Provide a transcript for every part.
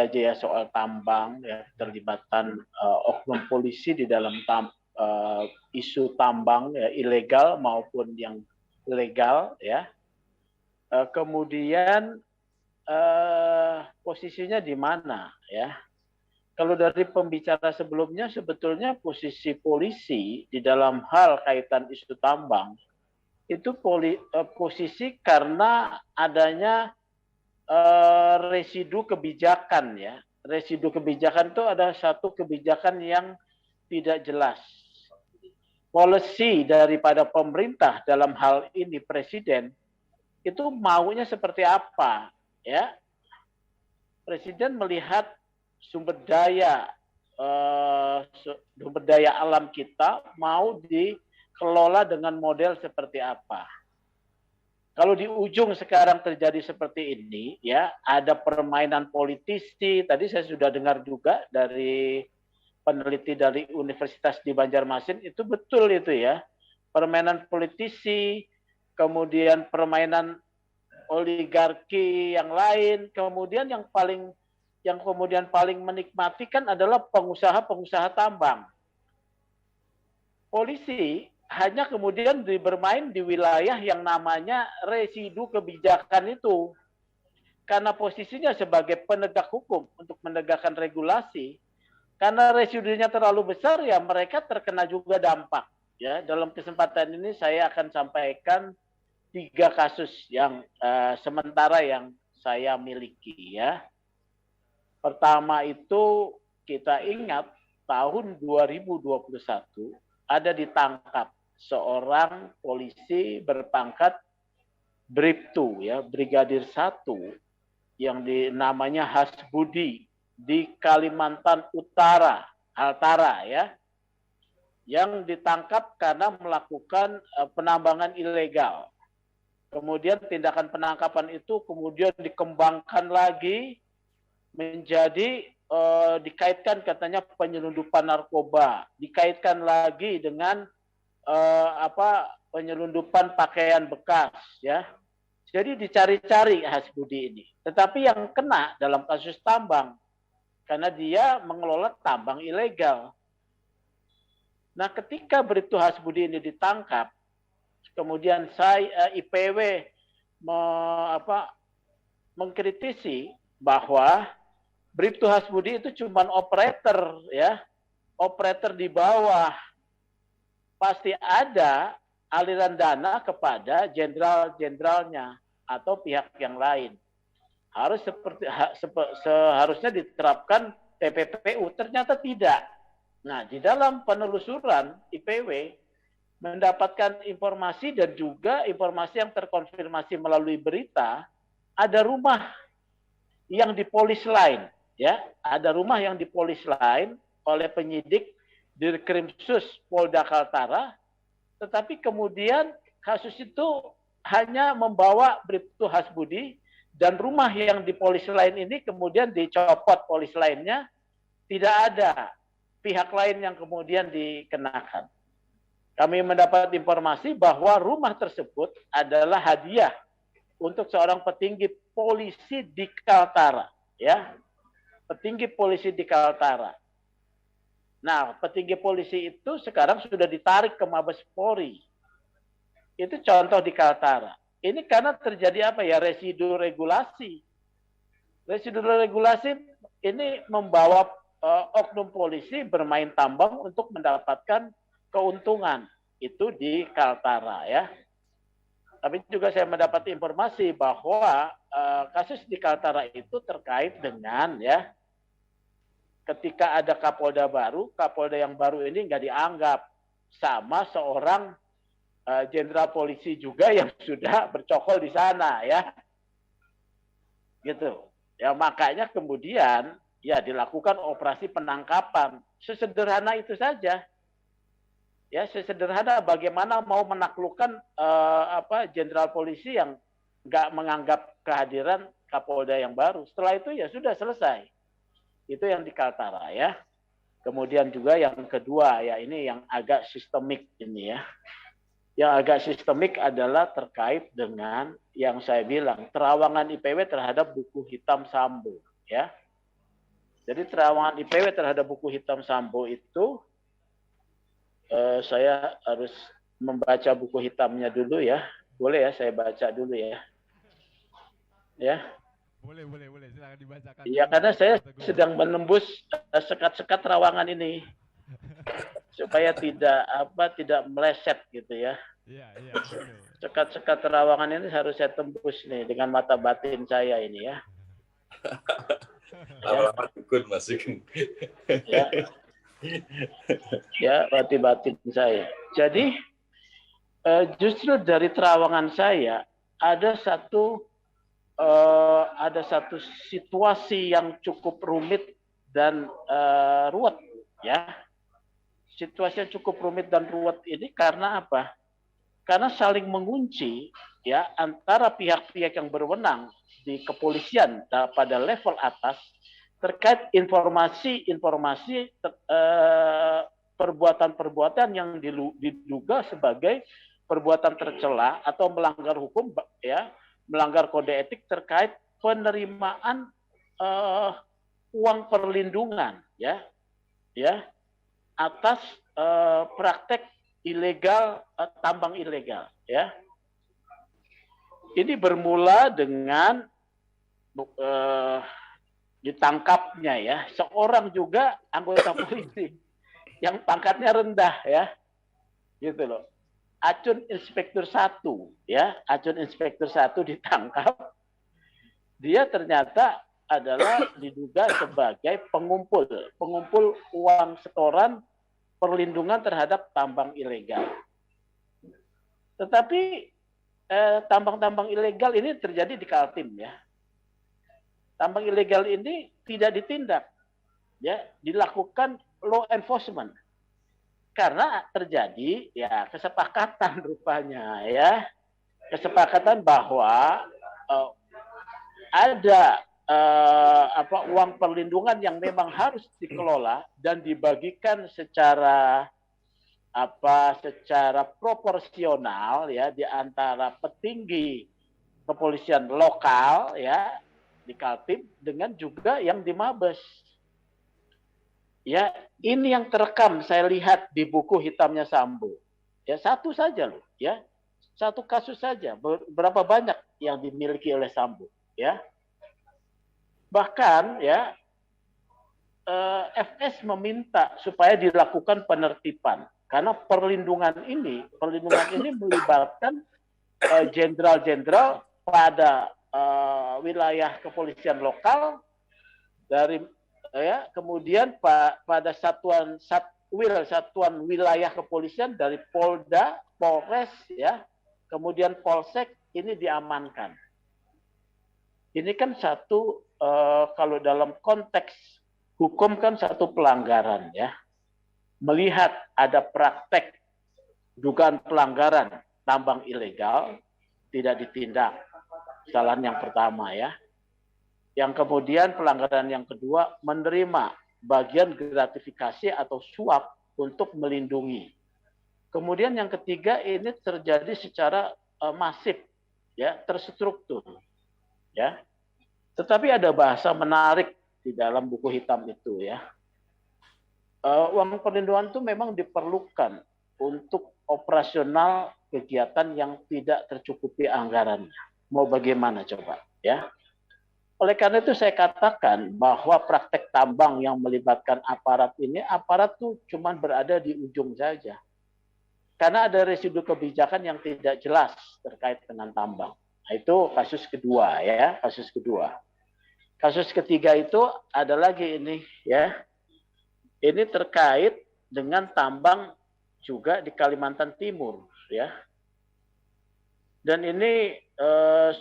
saja ya soal tambang, ya terlibatan oknum polisi di dalam isu tambang ya, ilegal maupun yang legal ya. Kemudian posisinya di mana ya? Kalau dari pembicara sebelumnya sebetulnya posisi polisi di dalam hal kaitan isu tambang itu posisi karena adanya residu kebijakan ya. Residu kebijakan itu ada satu kebijakan yang tidak jelas. Policy daripada pemerintah dalam hal ini presiden itu maunya seperti apa ya. Presiden melihat sumber daya alam kita mau dikelola dengan model seperti apa. Kalau di ujung sekarang terjadi seperti ini, ya ada permainan politisi. Tadi saya sudah dengar juga dari peneliti dari Universitas di Banjarmasin, itu betul itu ya. Permainan politisi, kemudian permainan oligarki yang lain, kemudian yang kemudian paling menikmati kan adalah pengusaha-pengusaha tambang. Polisi hanya kemudian bermain di wilayah yang namanya residu kebijakan itu. Karena posisinya sebagai penegak hukum untuk menegakkan regulasi, karena residunya terlalu besar ya mereka terkena juga dampak. Ya, dalam kesempatan ini saya akan sampaikan 3 kasus yang sementara yang saya miliki ya. Pertama itu kita ingat tahun 2021 ada ditangkap seorang polisi berpangkat Bribtu ya, Brigadir 1 yang namanya Hasbudi di Kalimantan Utara, Altara ya. Yang ditangkap karena melakukan penambangan ilegal. Kemudian tindakan penangkapan itu kemudian dikembangkan lagi menjadi dikaitkan katanya penyelundupan narkoba, dikaitkan lagi dengan penyelundupan pakaian bekas ya. Jadi dicari-cari Hasbudi ini. Tetapi yang kena dalam kasus tambang karena dia mengelola tambang ilegal. Nah, ketika Bribtu Hasbudi ini ditangkap, kemudian IPW mengkritisi bahwa Bribtu Hasbudi itu cuma operator ya, operator di bawah. Pasti ada aliran dana kepada jenderal-jenderalnya atau pihak yang lain. Seharusnya diterapkan TPPU, ternyata tidak. Nah, di dalam penelusuran IPW mendapatkan informasi dan juga informasi yang terkonfirmasi melalui berita, ada rumah yang dipolis lain, ya, ada rumah yang dipolis lain oleh penyidik Dirkrimsus Polda Kaltara, tetapi kemudian kasus itu hanya membawa Bribtu Hasbudi dan rumah yang dipolis lain ini kemudian dicopot polis lainnya, tidak ada pihak lain yang kemudian dikenakan. Kami mendapat informasi bahwa rumah tersebut adalah hadiah untuk seorang petinggi polisi di Kaltara, ya. Petinggi polisi di Kaltara. Nah, petinggi polisi itu sekarang sudah ditarik ke Mabes Polri. Itu contoh di Kaltara. Ini karena terjadi apa ya, residu regulasi. Residu regulasi ini membawa oknum polisi bermain tambang untuk mendapatkan keuntungan. Itu di Kaltara ya. Tapi juga saya mendapat informasi bahwa kasus di Kaltara itu terkait dengan ya, ketika ada Kapolda baru, Kapolda yang baru ini nggak dianggap sama seorang jenderal polisi juga yang sudah bercokol di sana ya. Gitu. Ya makanya kemudian ya dilakukan operasi penangkapan. Sesederhana itu saja. Ya sesederhana bagaimana mau menaklukkan jenderal polisi yang nggak menganggap kehadiran Kapolda yang baru. Setelah itu ya sudah selesai. Itu yang di Kaltara ya. Kemudian juga yang kedua ya ini yang agak sistemik ini ya. Yang agak sistemik adalah terkait dengan yang saya bilang terawangan IPW terhadap buku hitam Sambo ya. Jadi terawangan IPW terhadap buku hitam Sambo itu, saya harus membaca buku hitamnya dulu ya. Boleh ya, saya baca dulu ya. Ya. Boleh. Silakan dibacakan. Iya, karena saya sedang menembus sekat-sekat terawangan ini supaya tidak meleset gitu ya. Iya, betul. Sekat-sekat terawangan ini harus saya tembus nih dengan mata batin saya ini ya. Lama-lama dukun Mas Sugeng. Ya, batin saya. Jadi justru dari terawangan saya ada satu situasi yang cukup rumit dan ruwet ya. Situasi yang cukup rumit dan ruwet ini karena apa? Karena saling mengunci ya antara pihak-pihak yang berwenang di kepolisian pada level atas terkait informasi perbuatan-perbuatan yang diduga sebagai perbuatan tercela atau melanggar hukum ya, melanggar kode etik terkait penerimaan uang perlindungan ya atas praktek ilegal, tambang ilegal ya. Ini bermula dengan ditangkapnya ya seorang juga anggota polisi yang pangkatnya rendah ya. Gitu loh. Acun Inspektur 1 ya, Acun Inspektur 1 ditangkap. Dia ternyata adalah diduga sebagai pengumpul uang setoran perlindungan terhadap tambang ilegal. Tetapi tambang-tambang ilegal ini terjadi di Kaltim ya. Tambang ilegal ini tidak ditindak, ya, dilakukan law enforcement karena terjadi ya kesepakatan rupanya ya, kesepakatan bahwa ada uang perlindungan yang memang harus dikelola dan dibagikan secara proporsional ya di antara petinggi kepolisian lokal ya di Kaltim dengan juga yang di Mabes. Ya, ini yang terekam saya lihat di buku hitamnya Sambo. Ya, satu saja loh, ya. Satu kasus saja, berapa banyak yang dimiliki oleh Sambo, ya. Bahkan ya FS meminta supaya dilakukan penertiban karena perlindungan ini melibatkan jenderal-jenderal pada wilayah kepolisian lokal dari ya kemudian pada satuan wilayah kepolisian dari Polda, Polres ya, kemudian Polsek ini diamankan. Ini kan satu kalau dalam konteks hukum kan satu pelanggaran ya. Melihat ada praktek dugaan pelanggaran tambang ilegal tidak ditindak. Kesalahan yang pertama ya. Yang kemudian pelanggaran yang kedua menerima bagian gratifikasi atau suap untuk melindungi. Kemudian yang ketiga ini terjadi secara masif ya, terstruktur. Ya. Tetapi ada bahasa menarik di dalam buku hitam itu ya. Uang perlindungan itu memang diperlukan untuk operasional kegiatan yang tidak tercukupi anggarannya. Mau bagaimana coba ya? Oleh karena itu saya katakan bahwa praktek tambang yang melibatkan aparat ini, aparat tuh cuma berada di ujung saja. Karena ada residu kebijakan yang tidak jelas terkait dengan tambang. Nah, itu kasus kedua ya, kasus kedua. Kasus ketiga itu ada lagi ini ya. Ini terkait dengan tambang juga di Kalimantan Timur ya. Dan ini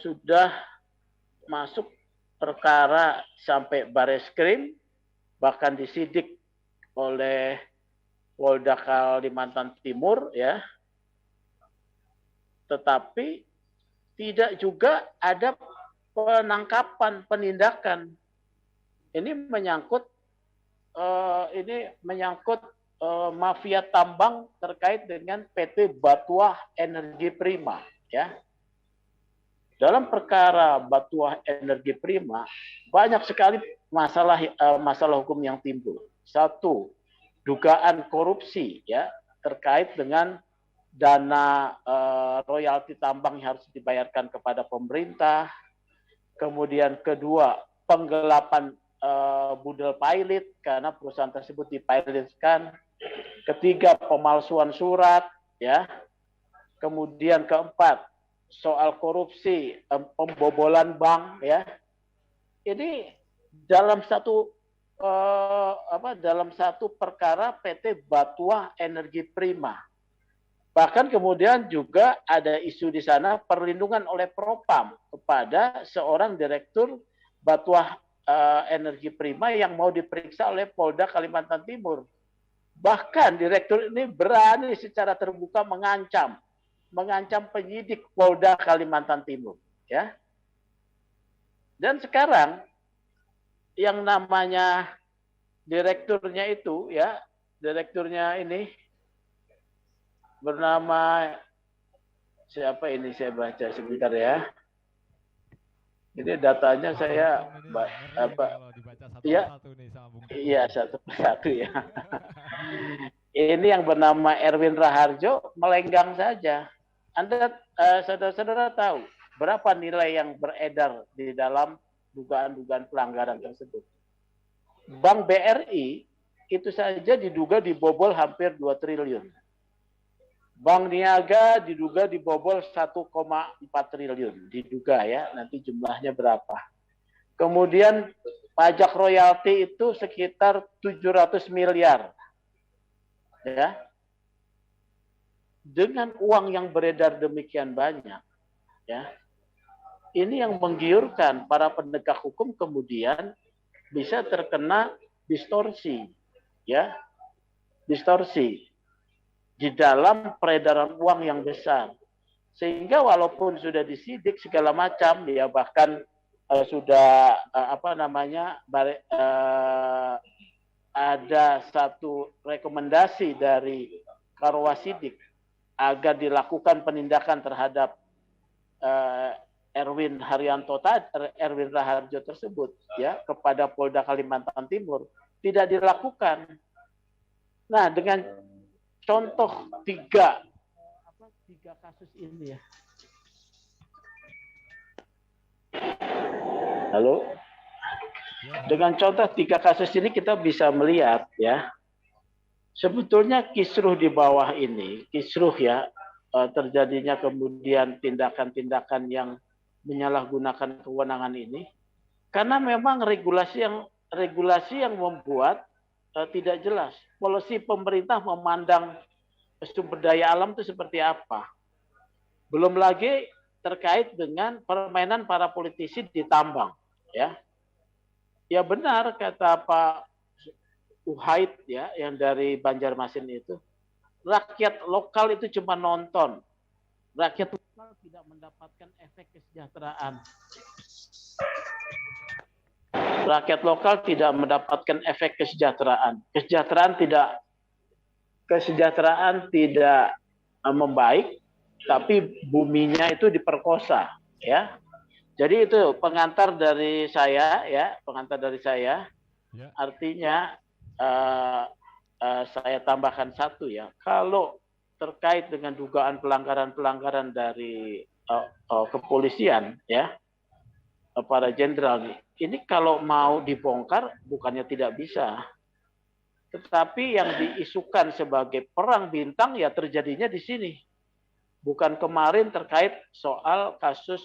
sudah masuk perkara sampai Bareskrim, bahkan disidik oleh Polda Kalimantan Timur ya. Tetapi tidak juga ada penangkapan, penindakan. Ini menyangkut mafia tambang terkait dengan PT Batuah Energi Prima ya. dalam perkara Batuah Energi Prima banyak sekali masalah hukum yang timbul. Satu, dugaan korupsi ya terkait dengan dana royalti tambang yang harus dibayarkan kepada pemerintah. Kemudian kedua, penggelapan budel pilot karena perusahaan tersebut dipilotkan. Ketiga, pemalsuan surat ya. Kemudian keempat, soal korupsi, pembobolan bank ya. Ini dalam satu perkara PT Batuah Energi Prima. Bahkan kemudian juga ada isu di sana perlindungan oleh Propam kepada seorang direktur Batuah Energi Prima yang mau diperiksa oleh Polda Kalimantan Timur. Bahkan direktur ini berani secara terbuka mengancam penyidik Polda Kalimantan Timur, ya. Dan sekarang yang namanya direkturnya itu, ya, direkturnya ini bernama siapa ini, saya baca sebentar ya. Ini datanya saya ya, iya satu persatu ya. Ini yang bernama Erwin Raharjo melenggang saja. Anda saudara-saudara tahu berapa nilai yang beredar di dalam dugaan-dugaan pelanggaran tersebut? Bank BRI itu saja diduga dibobol hampir 2 triliun. Bank Niaga diduga dibobol 1,4 triliun. Diduga ya, nanti jumlahnya berapa. Kemudian pajak royalti itu sekitar 700 miliar. Ya. Dengan uang yang beredar demikian banyak, ya. Ini yang menggiurkan para penegak hukum kemudian bisa terkena distorsi, ya. Distorsi di dalam peredaran uang yang besar. Sehingga walaupun sudah disidik segala macam, ya bahkan sudah ada satu rekomendasi dari Karwasidik agar dilakukan penindakan terhadap Erwin Raharjo tersebut ya kepada Polda Kalimantan Timur, tidak dilakukan. Nah, dengan contoh tiga kasus ini ya. Halo? Dengan contoh 3 kasus ini kita bisa melihat ya, sebetulnya kisruh di bawah ini, kisruh ya, terjadinya kemudian tindakan-tindakan yang menyalahgunakan kewenangan ini, karena memang regulasi yang membuat tidak jelas. Polisi pemerintah memandang sumber daya alam itu seperti apa. Belum lagi terkait dengan permainan para politisi di tambang. Ya, ya benar kata Pak Uhaid ya, yang dari Banjarmasin itu, rakyat lokal itu cuma nonton. Rakyat lokal tidak mendapatkan efek kesejahteraan. Rakyat lokal tidak mendapatkan efek kesejahteraan. Kesejahteraan tidak membaik, tapi buminya itu diperkosa, ya. Jadi itu pengantar dari saya, ya, Ya. Artinya saya tambahkan satu ya, kalau terkait dengan dugaan pelanggaran dari kepolisian, ya, para jenderal ini kalau mau dibongkar bukannya tidak bisa, tetapi yang diisukan sebagai perang bintang ya terjadinya di sini. Bukan kemarin terkait soal kasus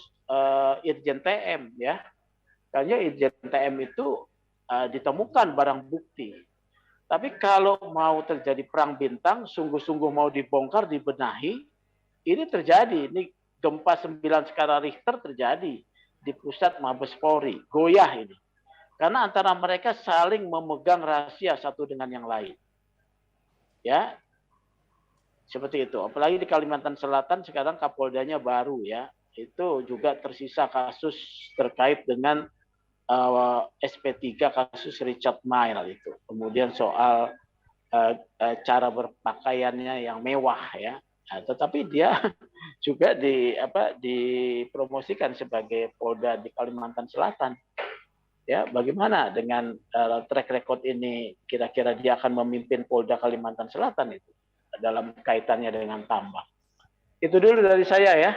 Irjen TM ya. Karena Irjen TM itu ditemukan barang bukti. Tapi kalau mau terjadi perang bintang, sungguh-sungguh mau dibongkar, dibenahi, ini terjadi. Ini gempa 9 skala Richter terjadi di pusat Mabes Polri, goyah ini. Karena antara mereka saling memegang rahasia satu dengan yang lain. Ya, seperti itu. Apalagi di Kalimantan Selatan sekarang Kapoldanya baru ya. Itu juga tersisa kasus terkait dengan SP3 kasus Richard Mille itu. Kemudian soal cara berpakaiannya yang mewah ya. Nah, tetapi dia juga dipromosikan sebagai Polda di Kalimantan Selatan. Ya, bagaimana dengan track record ini? Kira-kira dia akan memimpin Polda Kalimantan Selatan itu dalam kaitannya dengan tambang. Itu dulu dari saya ya.